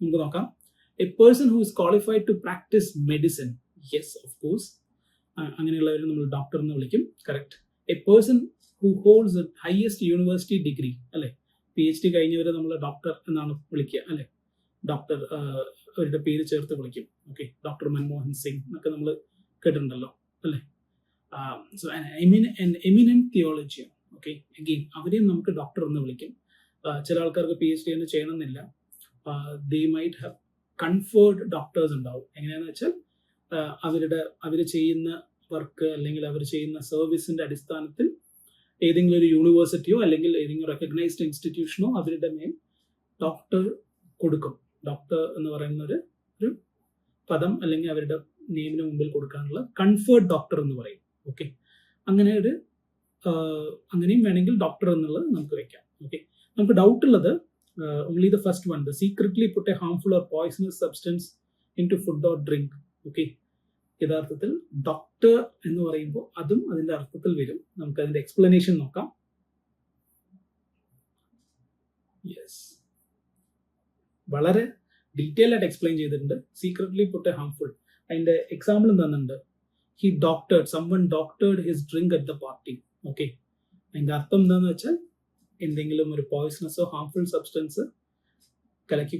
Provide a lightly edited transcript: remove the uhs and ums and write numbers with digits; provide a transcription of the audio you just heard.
നമുക്ക് നോക്കാം. A person who is qualified to practise medicine. Yes, of course, അങ്ങനെയുള്ളവരെ നമ്മൾ ഡോക്ടർ എന്ന് വിളിക്കും. Correct. A person who holds highest university degree, അല്ലെ, PhD കഴിഞ്ഞവരെ നമ്മൾ ഡോക്ടർ എന്നാണ് വിളിക്കുക, അല്ലെ, ഡോക്ടർ അവരുടെ പേര് ചേർത്ത് വിളിക്കും. ഓക്കെ, ഡോക്ടർ മൻമോഹൻ സിംഗ് എന്നൊക്കെ നമ്മൾ കേട്ടിട്ടുണ്ടല്ലോ, അല്ലെ. So eminent theologian. Okay, again അവരെയും നമുക്ക് ഡോക്ടർ എന്ന് വിളിക്കും. ചില ആൾക്കാർക്ക് PhD ഒന്നും ചെയ്യണമെന്നില്ല. They might have conferred doctors ഉണ്ടാവും. എങ്ങനെയാണെന്ന് വെച്ചാൽ അവർ ചെയ്യുന്ന വർക്ക് അല്ലെങ്കിൽ അവർ ചെയ്യുന്ന സർവീസിന്റെ അടിസ്ഥാനത്തിൽ ഏതെങ്കിലും ഒരു യൂണിവേഴ്സിറ്റിയോ അല്ലെങ്കിൽ ഏതെങ്കിലും റെക്കഗ്നൈസ്ഡ് ഇൻസ്റ്റിറ്റ്യൂഷനോ അവരുടെ മേൽ ഡോക്ടർ കൊടുക്കും. ഡോക്ടർ എന്ന് പറയുന്ന ഒരു പദം അല്ലെങ്കിൽ അവരുടെ നെയിമിന് മുമ്പിൽ കൊടുക്കാനുള്ള കൺഫേർഡ് ഡോക്ടർ എന്ന് പറയും. ഓക്കെ, അങ്ങനെയും വേണമെങ്കിൽ ഡോക്ടർ എന്നുള്ളത് നമുക്ക് വെക്കാം. ഓക്കെ, നമുക്ക് ഡൗട്ട് ഉള്ളത് only the first one, the secretly put a harmful or poisonous substance into food or drink. Okay, യഥാർത്ഥത്തിൽ ഡോക്ടർ എന്ന് പറയുമ്പോൾ അതും അതിന്റെ അർത്ഥത്തിൽ വരും. നമുക്ക് അതിന്റെ എക്സ്പ്ലനേഷൻ നോക്കാം. യെസ്, വളരെ ഡീറ്റെയിൽ ആയിട്ട് എക്സ്പ്ലെയിൻ ചെയ്തിട്ടുണ്ട്. സീക്രറ്റ്ലി പുട്ട് എ ഹാർംഫുൾ, അതിന്റെ എക്സാമ്പിൾ തന്നിട്ടുണ്ട്. He doctored, someone doctored his drink at the party. Okay, അതിന്റെ അർത്ഥം എന്താണെന്ന് വെച്ചാൽ എന്തെങ്കിലും ഒരു പോയ്സണസോ ഹാർംഫുൾ സബ്സ്റ്റൻസ് കലക്കി